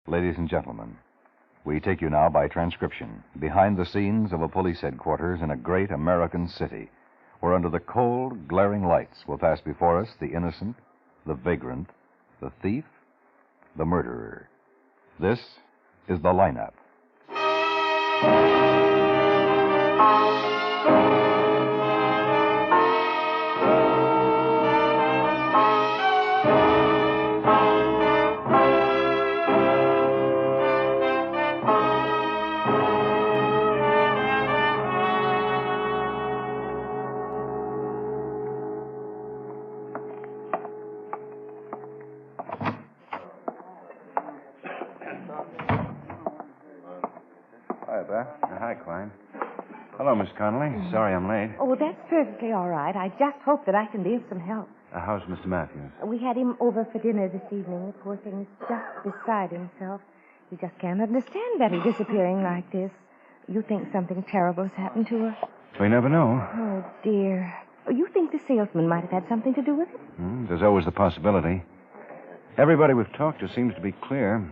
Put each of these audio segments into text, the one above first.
Ladies and gentlemen, we take you now by transcription behind the scenes of a police headquarters in a great American city, where under the cold, glaring lights will pass before us the innocent, the vagrant, the thief, the murderer. This is the lineup. Hi, Klein. Hello, Miss Connolly. Sorry I'm late. Oh, that's perfectly all right. I just hope that I can be of some help. How's Mr. Matthews? We had him over for dinner this evening. The poor thing's just beside himself. He just can't understand Betty disappearing like this. You think something terrible's happened to her? We never know. Oh, dear. You think the salesman might have had something to do with it? There's always the possibility. Everybody we've talked to seems to be clear.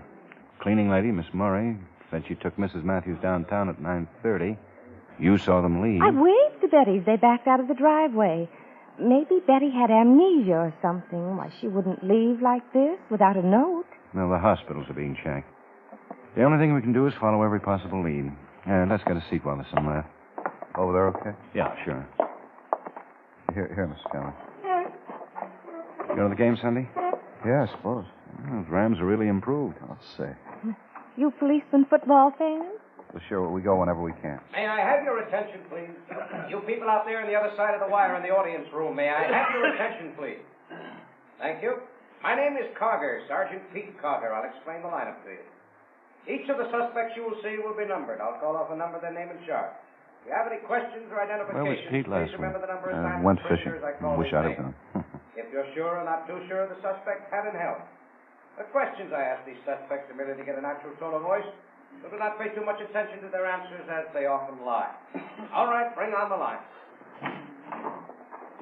Cleaning lady, Miss Murray, said she took Mrs. Matthews downtown at 9:30. You saw them leave. I waved to Betty as they backed out of the driveway. Maybe Betty had amnesia or something. Why, she wouldn't leave like this without a note. No, the hospitals are being checked. The only thing we can do is follow every possible lead. Let's get a seat while there's some left. Over there, okay? Yeah, sure. Here, Mr. Connolly. You go to the game Sunday? Yeah, I suppose. Those Rams are really improved. I'll say. You policeman football fans? Well, sure, we go whenever we can. May I have your attention, please? You people out there on the other side of the wire in the audience room, may I have your attention, please? Thank you. My name is Cogger, Sergeant Pete Cogger. I'll explain the lineup to you. Each of the suspects you will see will be numbered. I'll call off a number, their name and charge. If you have any questions or identifications, Where was Pete last please remember the number assigned Went to the fishing. prisoner as I call Wish his I'd have name. gone. If you're sure or not too sure of the suspect, have him held. The questions I ask these suspects are merely to get a natural tone of voice, so do not pay too much attention to their answers, as they often lie. All right, bring on the line.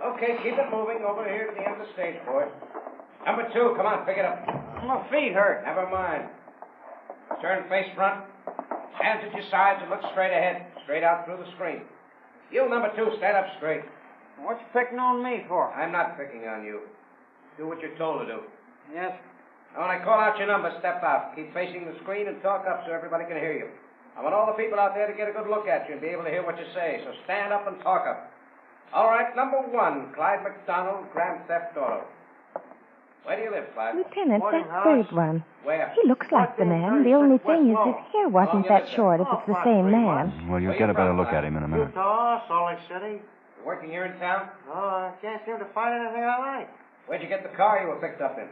Okay, keep it moving over here to the end of the stage, boys. Number 2, come on, pick it up. My feet hurt. Never mind. Turn face front. Hands at your sides and look straight ahead, straight out through the screen. You, number 2, stand up straight. What you picking on me for? I'm not picking on you. Do what you're told to do. Yes. Now, when I call out your number, step out. Keep facing the screen and talk up so everybody can hear you. I want all the people out there to get a good look at you and be able to hear what you say, so stand up and talk up. All right, number 1, Clyde McDonald, Grand Theft Auto. Where do you live, Clyde? Lieutenant, that third one. Where? He looks like the man. The only thing is his hair wasn't that short if it's the same man. Well, you'll get a better look at him in a minute. Utah, Salt Lake City. You working here in town? No, I can't seem to find anything I like. Where'd you get the car you were picked up in?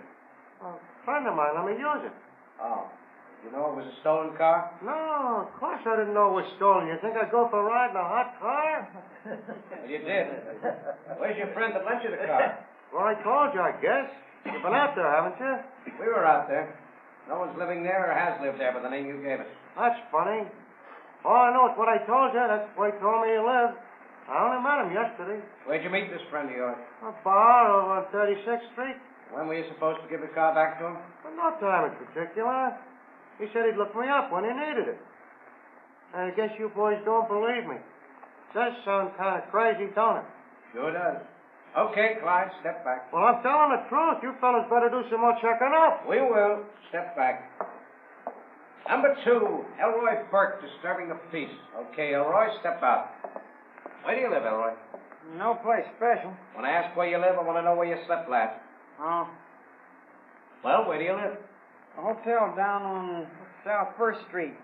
A friend of mine let me use it. Oh. You know it was a stolen car? No, of course I didn't know it was stolen. You think I'd go for a ride in a hot car? Well, you did. Where's your friend that lent you the car? Well, I told you, I guess. You've been out there, haven't you? We were out there. No one's living there or has lived there by the name you gave us. That's funny. All I know is what I told you. That's where he told me he lived. I only met him yesterday. Where'd you meet this friend of yours? A bar over on 36th Street. When were you supposed to give the car back to him? But no time in particular. He said he'd look me up when he needed it. I guess you boys don't believe me. It does sound kind of crazy, don't it? Sure does. Okay, Clyde, step back. Well, I'm telling the truth. You fellas better do some more checking up. We will. Step back. Number 2, Elroy Burke, disturbing the peace. Okay, Elroy, step out. Where do you live, Elroy? No place special. When I ask where you live, I want to know where you slept last. Oh, Well, where do you live? a hotel down on South 1st Street.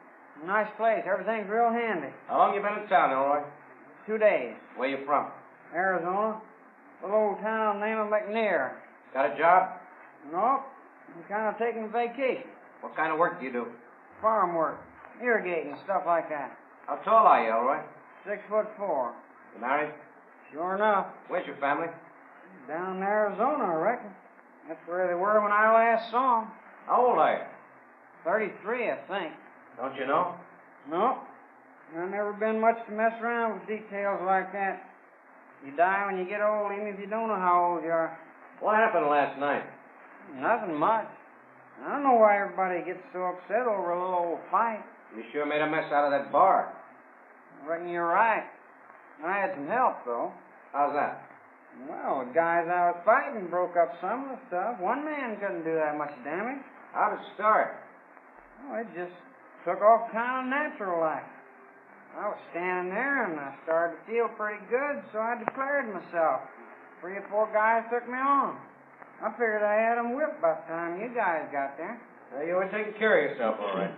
Nice place. Everything's real handy. How long you been in town, Elroy? 2 days. Where you from? Arizona. A little town named McNair. Got a job? Nope. I'm kind of taking a vacation. What kind of work do you do? Farm work. Irrigating, stuff like that. How tall are you, Elroy? 6'4". You married? Sure enough. Where's your family? Down in Arizona, I reckon. That's where they were when I last saw them. How old are you? 33, I think. Don't you know? No. I've never been much to mess around with details like that. You die when you get old, even if you don't know how old you are. What happened last night? Nothing much. I don't know why everybody gets so upset over a little old fight. You sure made a mess out of that bar. I reckon you're right. I had some help, though. How's that? Well, the guys I was fighting broke up some of the stuff. One man couldn't do that much damage. How'd it start? Well, it just took off kind of natural like. I was standing there, and I started to feel pretty good, so I declared myself. 3 or 4 guys took me on. I figured I had them whipped by the time you guys got there. You were taking care of yourself, all right.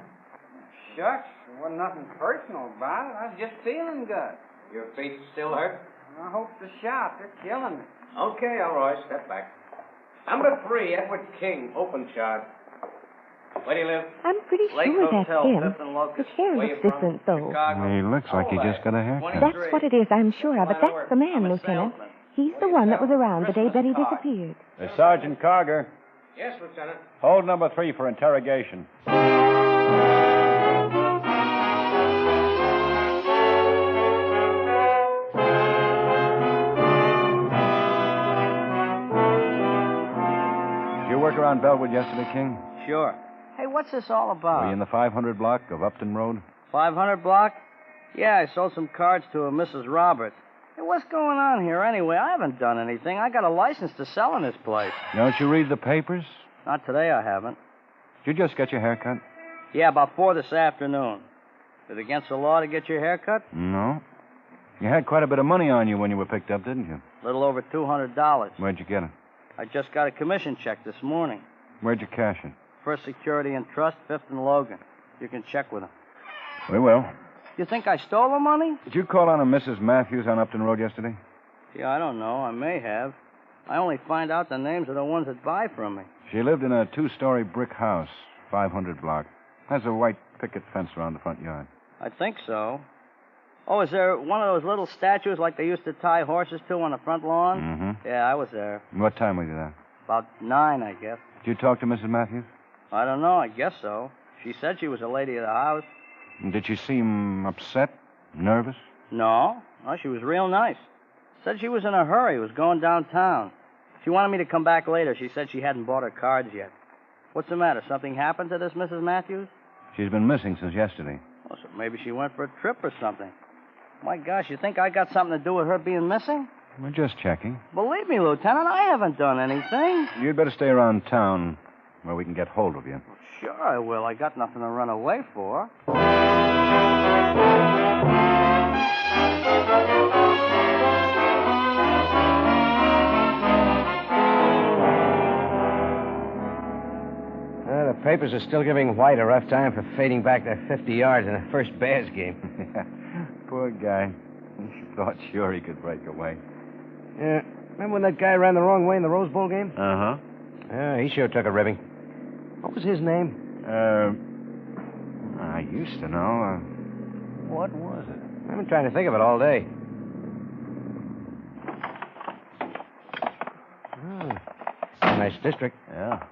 Shucks, there wasn't nothing personal about it. I was just feeling good. Your feet still hurt? I hope the shot. They're killing me. Okay, Elroy, step back. Number 3, Edward King, open charge. Where do you live? I'm pretty Lake sure that's Hotel, him. Fifth and Locust. His hair Where looks you from? different, though. Chicago. He looks like he just got a haircut. That's what it is, I'm sure of. But that's the man, Lieutenant. He's the one that was around the day Betty disappeared. Sergeant Carger. Yes, Lieutenant. Hold number 3 for interrogation. Did you work around Bellwood yesterday, King? Sure. Hey, what's this all about? Were you in the 500 block of Upton Road? 500 block? Yeah, I sold some cards to a Mrs. Roberts. Hey, what's going on here anyway? I haven't done anything. I got a license to sell in this place. Don't you read the papers? Not today, I haven't. Did you just get your hair cut? Yeah, about 4 this afternoon. Is it against the law to get your hair cut? No. You had quite a bit of money on you when you were picked up, didn't you? A little over $200. Where'd you get it? I just got a commission check this morning. Where'd you cash it? First Security and Trust, 5th and Logan. You can check with them. We will. You think I stole the money? Did you call on a Mrs. Matthews on Upton Road yesterday? Yeah, I don't know. I may have. I only find out the names of the ones that buy from me. She lived in a 2-story brick house, 500 block. Has a white picket fence around the front yard. I think so. Oh, is there one of those little statues like they used to tie horses to on the front lawn? Mm-hmm. Yeah, I was there. What time were you there? About 9, I guess. Did you talk to Mrs. Matthews? I don't know. I guess so. She said she was a lady of the house. And did she seem upset? Nervous? No. She was real nice. Said she was in a hurry. Was going downtown. She wanted me to come back later. She said she hadn't bought her cards yet. What's the matter? Something happened to this Mrs. Matthews? She's been missing since yesterday. Well, so maybe she went for a trip or something. My gosh, you think I got something to do with her being missing? We're just checking. Believe me, Lieutenant, I haven't done anything. You'd better stay around town where we can get hold of you. Sure I will. I got nothing to run away for. The papers are still giving White a rough time for fading back that 50 yards in the first Bears game. Poor guy. He thought sure he could break away. Yeah. Remember when that guy ran the wrong way in the Rose Bowl game? Uh-huh. Yeah, he sure took a ribbing. What was his name? I used to know. What was it? I've been trying to think of it all day. Oh, nice district. Yeah.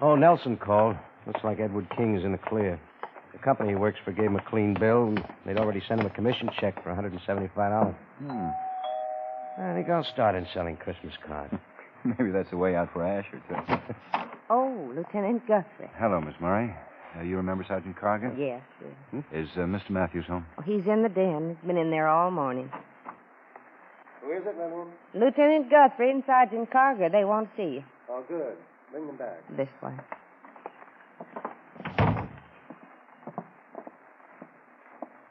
Oh, Nelson called. Looks like Edward King is in the clear. The company he works for gave him a clean bill, and they'd already sent him a commission check for $175. I think I'll start in selling Christmas cards. Maybe that's the way out for Asher, too. Oh, Lieutenant Guthrie. Hello, Miss Murray. You remember Sergeant Carger? Yes. Is Mr. Matthews home? Oh, he's in the den. He's been in there all morning. Who is it, Madeline? Lieutenant Guthrie and Sergeant Carger, they want to see you. Oh, good. Bring them back. This way.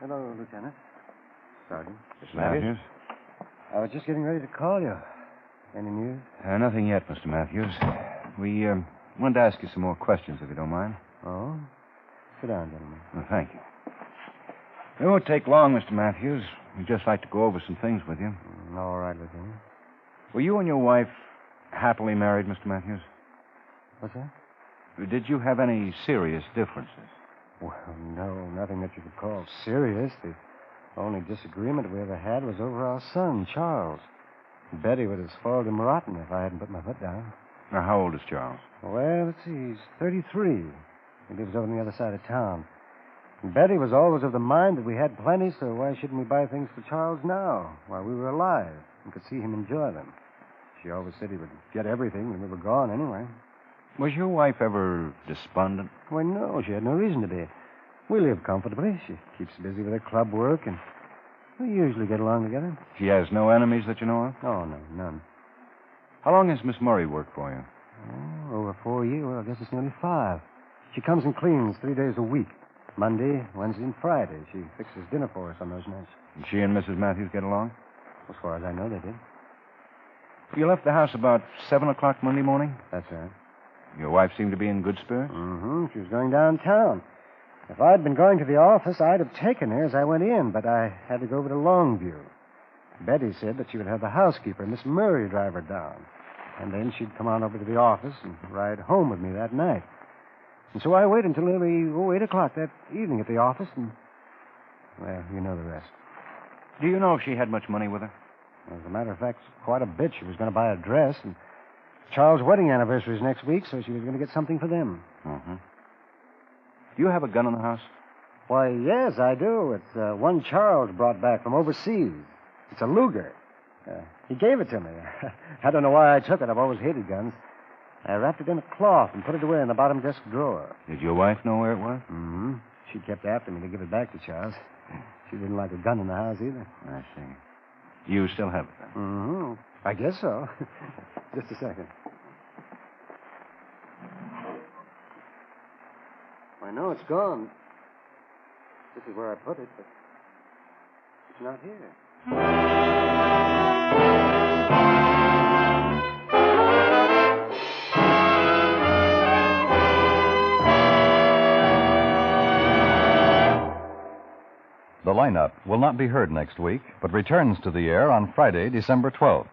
Hello, Lieutenant. Sergeant. Miss Matthews? I was just getting ready to call you. Any news? Nothing yet, Mr. Matthews. We wanted to ask you some more questions, if you don't mind. Oh? Sit down, gentlemen. Well, thank you. It won't take long, Mr. Matthews. We'd just like to go over some things with you. All right, Lieutenant. Were you and your wife happily married, Mr. Matthews? What's that? Did you have any serious differences? Well, no, nothing that you could call serious. The only disagreement we ever had was over our son, Charles. Betty would have spoiled him rotten if I hadn't put my foot down. Now, how old is Charles? Well, let's see. He's 33. He lives over on the other side of town. And Betty was always of the mind that we had plenty, so why shouldn't we buy things for Charles now, while we were alive, and could see him enjoy them? She always said he would get everything when we were gone anyway. Was your wife ever despondent? Why, no, she had no reason to be. We live comfortably. She keeps busy with her club work, and we usually get along together. She has no enemies that you know of? Oh, no, none. How long has Miss Murray worked for you? Oh, over 4 years. Well, I guess it's nearly 5. She comes and cleans 3 days a week. Monday, Wednesday, and Friday. She fixes dinner for us on those nights. And she and Mrs. Matthews get along? As far as I know, they did. You left the house about 7 o'clock Monday morning? That's right. Your wife seemed to be in good spirits? Mm-hmm. She was going downtown. If I'd been going to the office, I'd have taken her as I went in, but I had to go over to Longview. Betty said that she would have the housekeeper, Miss Murray, drive her down. And then she'd come on over to the office and ride home with me that night. And so I waited until nearly 8 o'clock that evening at the office, and, well, you know the rest. Do you know if she had much money with her? As a matter of fact, quite a bit. She was going to buy a dress, and Charles' wedding anniversary is next week, so she was going to get something for them. Mm-hmm. Do you have a gun in the house? Why, yes, I do. It's one Charles brought back from overseas. It's a Luger. He gave it to me. I don't know why I took it. I've always hated guns. I wrapped it in a cloth and put it away in the bottom desk drawer. Did your wife know where it was? Mm-hmm. She kept after me to give it back to Charles. She didn't like a gun in the house either. I see. You still have it, then? Mm-hmm. I guess so. Just a second. I know it's gone. This is where I put it, but it's not here. The lineup will not be heard next week, but returns to the air on Friday, December 12th.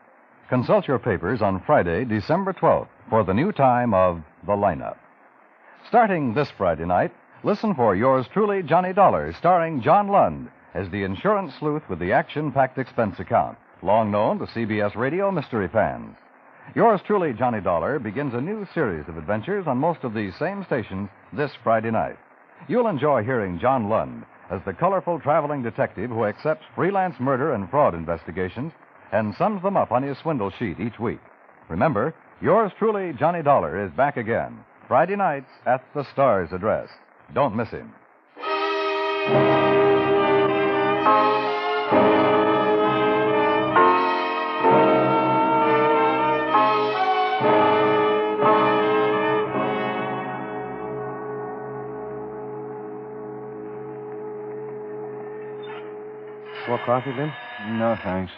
Consult your papers on Friday, December 12th, for the new time of The Lineup. Starting this Friday night, listen for yours truly, Johnny Dollar, starring John Lund as the insurance sleuth with the action-packed expense account, long known to CBS Radio mystery fans. Yours truly, Johnny Dollar, begins a new series of adventures on most of these same stations this Friday night. You'll enjoy hearing John Lund as the colorful traveling detective who accepts freelance murder and fraud investigations and sums them up on his swindle sheet each week. Remember, yours truly, Johnny Dollar, is back again, Friday nights at the Star's address. Don't miss him. More coffee, Ben? No, thanks.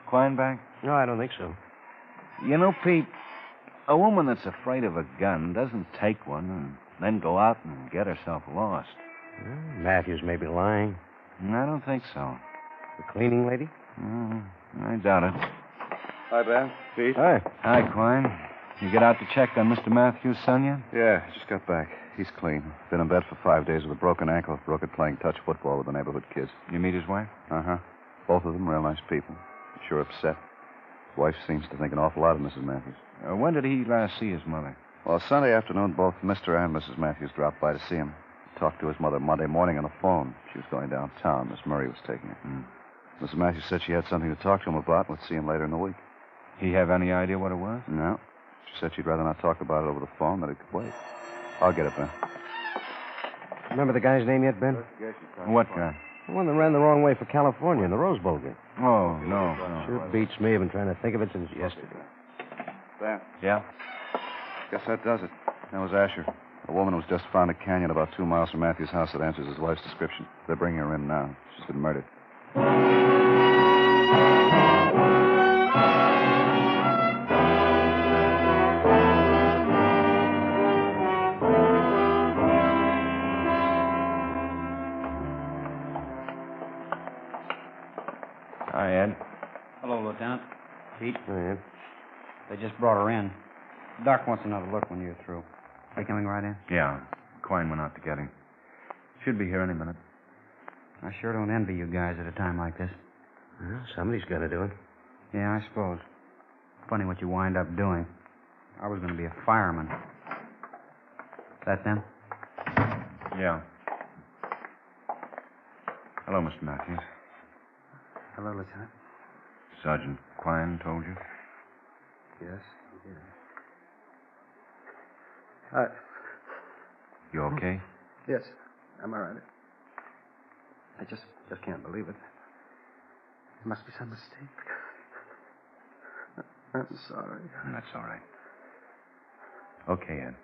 Quine back? No, I don't think so. You know, Pete, a woman that's afraid of a gun doesn't take one and then go out and get herself lost. Well, Matthews may be lying. I don't think so. The cleaning lady? I doubt it. Hi, Ben. Pete? Hi. Hi, Quine. You get out to check on Mr. Matthews' son yet? Yeah, just got back. He's clean. Been in bed for 5 days with a broken ankle. Broke it playing touch football with the neighborhood kids. You meet his wife? Uh-huh. Both of them real nice people. Sure upset. His wife seems to think an awful lot of Mrs. Matthews. When did he last see his mother? Well, Sunday afternoon, both Mr. and Mrs. Matthews dropped by to see him. Talked to his mother Monday morning on the phone. She was going downtown. Miss Murray was taking her. Mrs. Matthews said she had something to talk to him about. Would see him later in the week. He have any idea what it was? No. She said she'd rather not talk about it over the phone, that it could wait. I'll get it, Ben. Remember the guy's name yet, Ben? What guy? The one that ran the wrong way for California in the Rose Bowl game. Oh, no. Sure beats me. I've been trying to think of it since yesterday. Ben. Yeah? Guess that does it. That was Asher. A woman was just found in a canyon about 2 miles from Matthew's house that answers his wife's description. They're bringing her in now. She's been murdered. Hi, Ed. Hello, Lieutenant. Pete, Oh, yeah. they just brought her in. Doc wants another look when you're through. Are you coming right in? Yeah. Quine went out to get him. Should be here any minute. I sure don't envy you guys at a time like this. Well, somebody's got to do it. Yeah, I suppose. Funny what you wind up doing. I was going to be a fireman. That them? Yeah. Hello, Mr. Matthews. Hello, Lieutenant. Sergeant Quine told you? Yes, he did. You okay? Yes, I'm all right. I just can't believe it. There must be some mistake. I'm sorry. That's all right. Okay, Ed.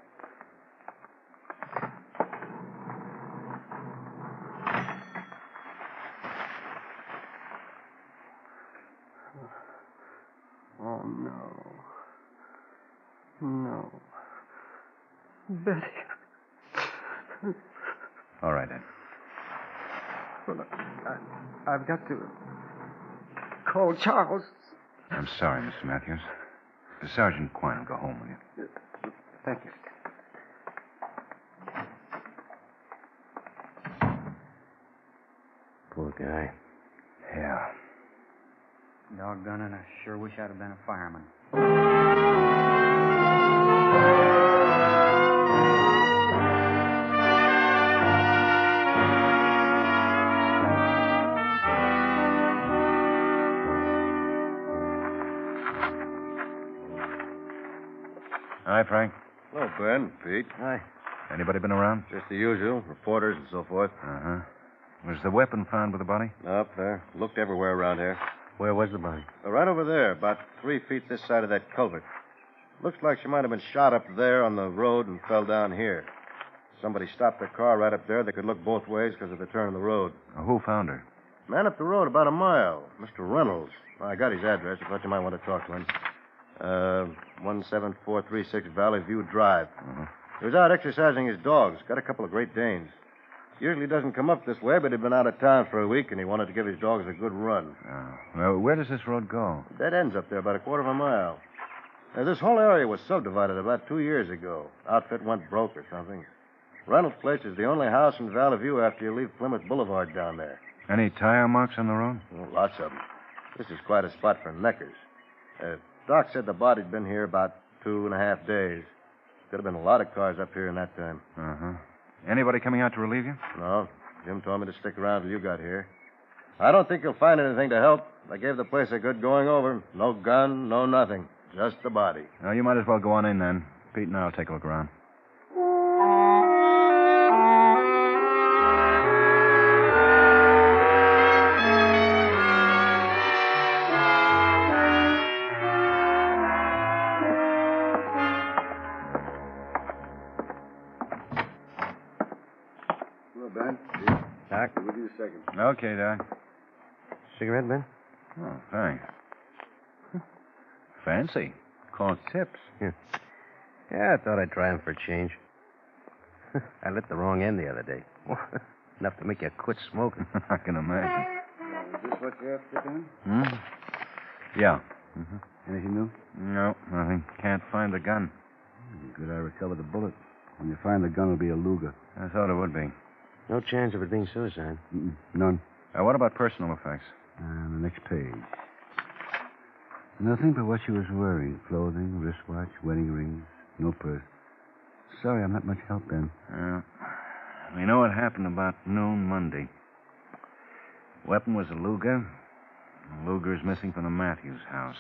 Oh, no. No. Betty. All right, Ed. Well, I've got to call Charles. I'm sorry, Mr. Matthews. Sergeant Quine will go home with you. Thank you. Poor guy. Yeah. Doggone it, I sure wish I'd have been a fireman. Hi, Frank. Hello, Ben, Pete. Hi. Anybody been around? Just the usual, reporters and so forth. Uh-huh. Was the weapon found with the body? Up there. Looked everywhere around here. Where was the body? Right over there, about 3 feet this side of that culvert. Looks like she might have been shot up there on the road and fell down here. Somebody stopped their car right up there. They could look both ways because of the turn of the road. Who found her? Man up the road about a mile. Mr. Reynolds. I got his address. I thought you might want to talk to him. 17436 Valley View Drive. Uh-huh. He was out exercising his dogs. Got a couple of Great Danes. Usually doesn't come up this way, but he'd been out of town for a week, and he wanted to give his dogs a good run. Well, where does this road go? Dead ends up there, about a quarter of a mile. This whole area was subdivided about 2 years ago. Outfit went broke or something. Reynolds' place is the only house in Valley View after you leave Plymouth Boulevard down there. Any tire marks on the road? Oh, lots of them. This is quite a spot for neckers. Doc said the body'd been here about 2.5 days. Could have been a lot of cars up here in that time. Uh-huh. Anybody coming out to relieve you? No. Jim told me to stick around till you got here. I don't think you'll find anything to help. I gave the place a good going over. No gun, no nothing. Just the body. Well, you might as well go on in then. Pete and I'll take a look around. Hello, Ben. Doc? With you a second. Okay, Doc. Cigarette, Ben? Oh, thanks. Fancy. Called tips. Yeah, I thought I'd try 'em for a change. I lit the wrong end the other day. Enough to make you quit smoking. I can imagine. Is this what you're after, Ben? Hmm? Yeah. Mm-hmm. Anything new? No, nothing. Can't find the gun. Good I recovered the bullet. When you find the gun, it'll be a Luger. I thought it would be. No chance of it being suicide. None. What about personal effects? On the next page. Nothing but what she was wearing. Clothing, wristwatch, wedding rings, no purse. Sorry, I'm not much help, Ben. We know what happened about noon Monday. Weapon was a Luger. The Luger's missing from the Matthews house.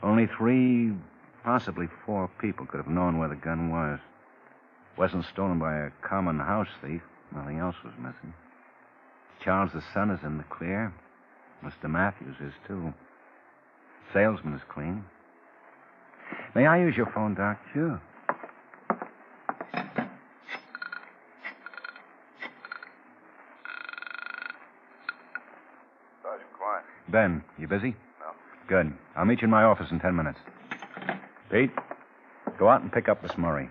Only 3, possibly 4 people could have known where the gun was. Wasn't stolen by a common house thief. Nothing else was missing. Charles the son is in the clear. Mr. Matthews is, too. Salesman is clean. May I use your phone, Doc? Sure. Sergeant Quine. Ben, you busy? No. Good. I'll meet you in my office in 10 minutes. Pete, go out and pick up Miss Murray.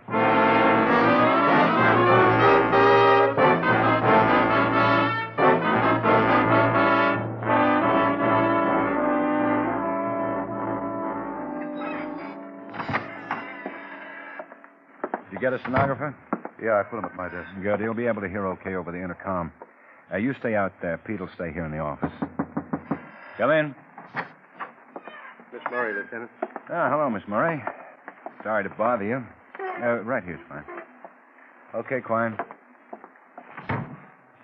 You get a stenographer? Yeah, I put him at my desk. Good. He'll be able to hear okay over the intercom. You stay out there. Pete will stay here in the office. Come in. Miss Murray, Lieutenant. Hello, Miss Murray. Sorry to bother you. Right here's fine. Okay, Quine.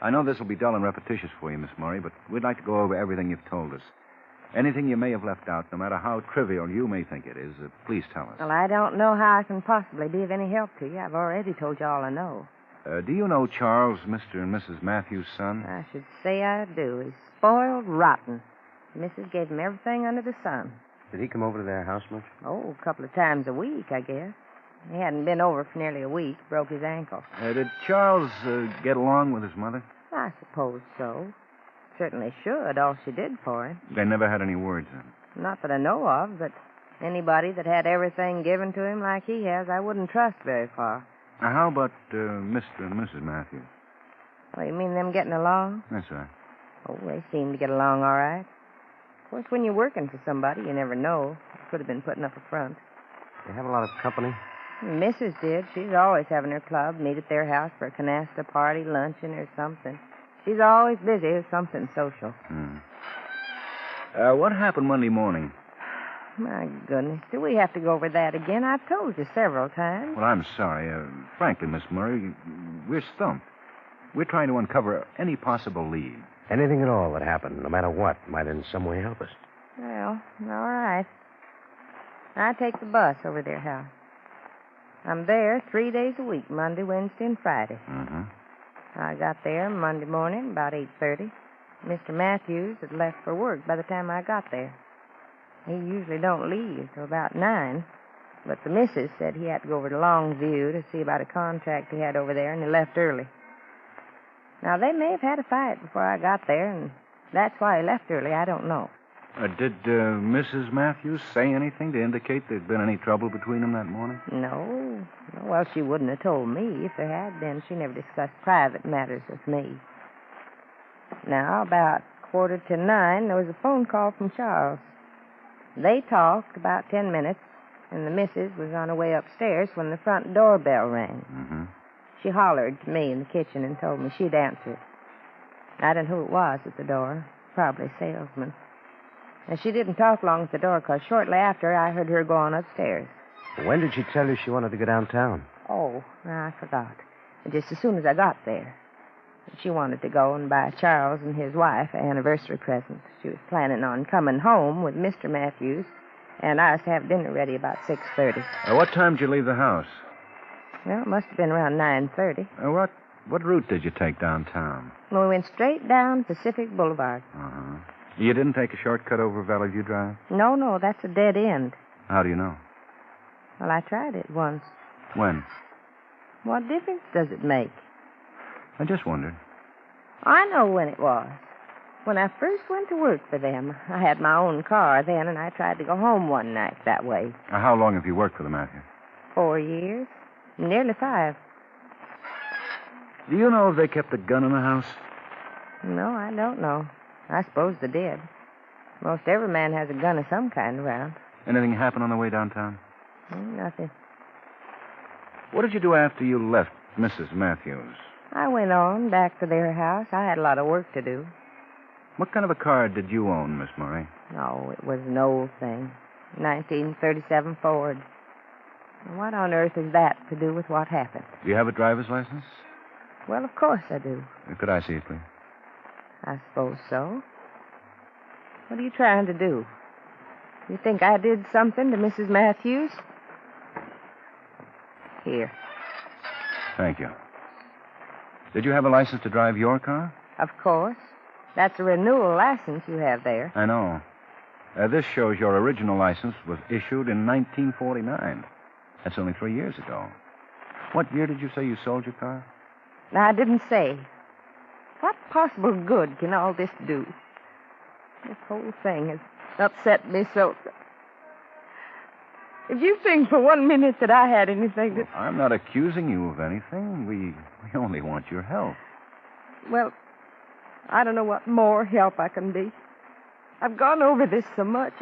I know this will be dull and repetitious for you, Miss Murray, but we'd like to go over everything you've told us. Anything you may have left out, no matter how trivial you may think it is, please tell us. Well, I don't know how I can possibly be of any help to you. I've already told you all I know. Do you know Charles, Mr. and Mrs. Matthews' son? I should say I do. He's spoiled rotten. Missus gave him everything under the sun. Did he come over to their house much? Oh, a couple of times a week, I guess. He hadn't been over for nearly a week. Broke his ankle. Did Charles get along with his mother? I suppose so. Certainly should. All she did for him. They never had any words then? Not that I know of, but anybody that had everything given to him like he has, I wouldn't trust very far. Now, how about Mr. and Mrs. Matthews? Well, you mean them getting along? That's right. Oh, they seem to get along all right. Of course, when you're working for somebody, you never know. Could have been putting up a front. They have a lot of company. Mrs. did. She's always having her club, meet at their house for a canasta party, luncheon, or something. She's always busy with something social. What happened Monday morning? My goodness, do we have to go over that again? I've told you several times. Well, I'm sorry. Frankly, Miss Murray, we're stumped. We're trying to uncover any possible lead. Anything at all that happened, no matter what, might in some way help us. Well, all right. I take the bus over their house. I'm there 3 days a week, Monday, Wednesday, and Friday. Mm-hmm. I got there Monday morning about 8:30. Mr. Matthews had left for work by the time I got there. He usually don't leave till about 9, but the missus said he had to go over to Longview to see about a contract he had over there, and he left early. Now, they may have had a fight before I got there, and that's why he left early. I don't know. Did Mrs. Matthews say anything to indicate there'd been any trouble between them that morning? No. Well, she wouldn't have told me. If there had been, she never discussed private matters with me. Now, about 8:45, there was a phone call from Charles. They talked about 10 minutes, and the missus was on her way upstairs when the front doorbell rang. Mm-hmm. She hollered to me in the kitchen and told me she'd answer it. I don't know who it was at the door. Probably a salesman. And she didn't talk long at the door, because shortly after, I heard her go on upstairs. When did she tell you she wanted to go downtown? Oh, I forgot. Just as soon as I got there. She wanted to go and buy Charles and his wife an anniversary present. She was planning on coming home with Mr. Matthews, and I was to have dinner ready about 6:30. What time did you leave the house? Well, it must have been around 9:30. What route did you take downtown? Well, we went straight down Pacific Boulevard. Uh-huh. You didn't take a shortcut over Valley View Drive? No, that's a dead end. How do you know? Well, I tried it once. When? What difference does it make? I just wondered. I know when it was. When I first went to work for them. I had my own car then, and I tried to go home one night that way. How long have you worked for the Matthews? 4 years. Nearly 5. Do you know if they kept a gun in the house? No, I don't know. I suppose they did. Most every man has a gun of some kind around. Anything happen on the way downtown? Nothing. What did you do after you left Mrs. Matthews? I went on back to their house. I had a lot of work to do. What kind of a car did you own, Miss Murray? Oh, it was an old thing. 1937 Ford. What on earth is that to do with what happened? Do you have a driver's license? Well, of course I do. Could I see it, please? I suppose so. What are you trying to do? You think I did something to Mrs. Matthews? Here. Thank you. Did you have a license to drive your car? Of course. That's a renewal license you have there. I know. This shows your original license was issued in 1949. That's only 3 years ago. What year did you say you sold your car? Now, I didn't say. What possible good can all this do? This whole thing has upset me so. If you think for 1 minute that I had anything to... I'm not accusing you of anything. We only want your help. Well, I don't know what more help I can be. I've gone over this so much.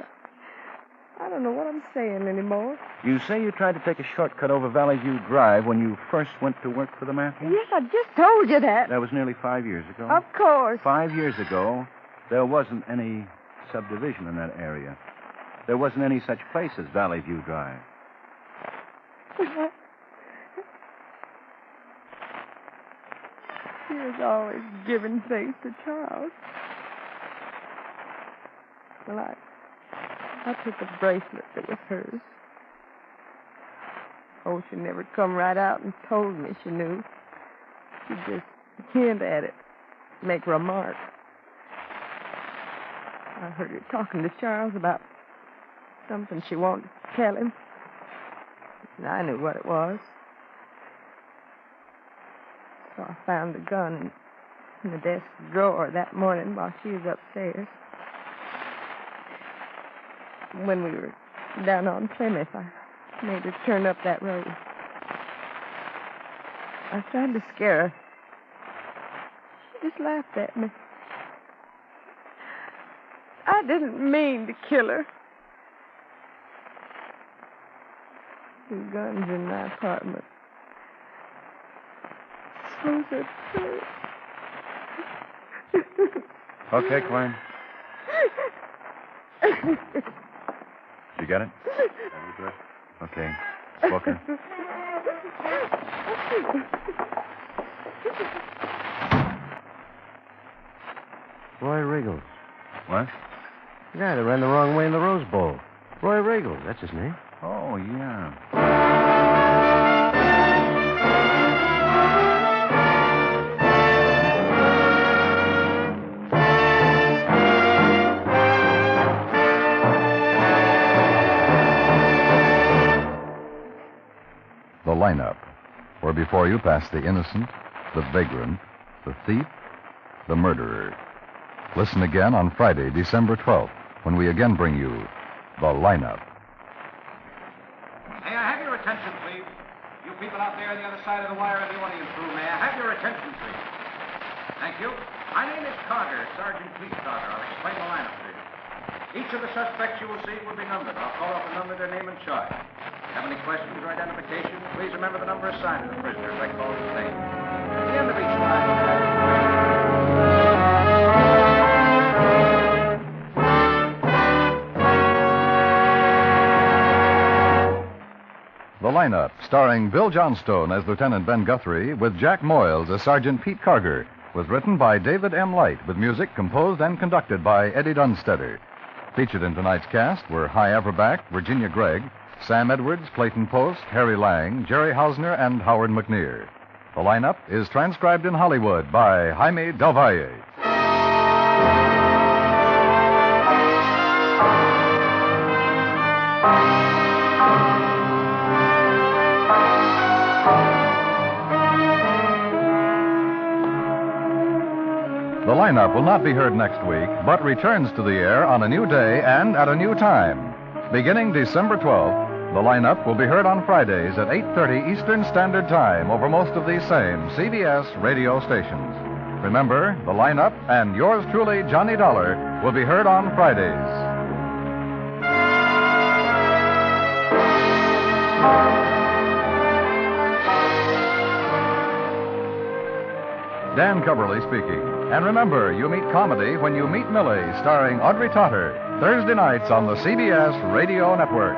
I don't know what I'm saying anymore. You say you tried to take a shortcut over Valley View Drive when you first went to work for the Matthews? Yes, I just told you that. That was nearly 5 years ago. Of course. 5 years ago, there wasn't any subdivision in that area. There wasn't any such place as Valley View Drive. She was always giving things to Charles. Well, I took a bracelet that was hers. Oh, she never come right out and told me she knew. She just hint at it, make remarks. I heard her talking to Charles about something she wanted to tell him. And I knew what it was. So I found the gun in the desk drawer that morning while she was upstairs. When we were down on Plymouth, I made her turn up that road. I tried to scare her. She just laughed at me. I didn't mean to kill her. The gun's in my apartment. So that's true. Okay, Klein. You got it? Okay. Booker. Roy Riggles. What? The guy that ran the wrong way in the Rose Bowl. Roy Riggles, that's his name. Oh, yeah. The lineup, where before you pass the innocent, the vagrant, the thief, the murderer. Listen again on Friday, December 12th, when we again bring you The Lineup. May I have your attention, please? You people out there on the other side of the wire in the audience room, may I have your attention, please? Thank you. My name is Carter, Sergeant Pete Carter. I'll explain the lineup to you. Each of the suspects you will see will be numbered. I'll call off the number, their name, and charge. If you have any questions or identification, please remember the number assigned to the prisoner as I call his name. At the end of each line, The Lineup, starring Bill Johnstone as Lieutenant Ben Guthrie, with Jack Moyles as Sergeant Pete Carger, was written by David M. Light, with music composed and conducted by Eddie Dunstetter. Featured in tonight's cast were Hy Averback, Virginia Gregg, Sam Edwards, Clayton Post, Harry Lang, Jerry Hausner, and Howard McNear. The Lineup is transcribed in Hollywood by Jaime Del Valle. The Lineup will not be heard next week, but returns to the air on a new day and at a new time. Beginning December 12th, The Lineup will be heard on Fridays at 8:30 Eastern Standard Time over most of these same CBS radio stations. Remember, The Lineup and yours truly, Johnny Dollar, will be heard on Fridays. Dan Coverly speaking. And remember, you meet comedy when you meet Millie, starring Audrey Totter, Thursday nights on the CBS Radio Network.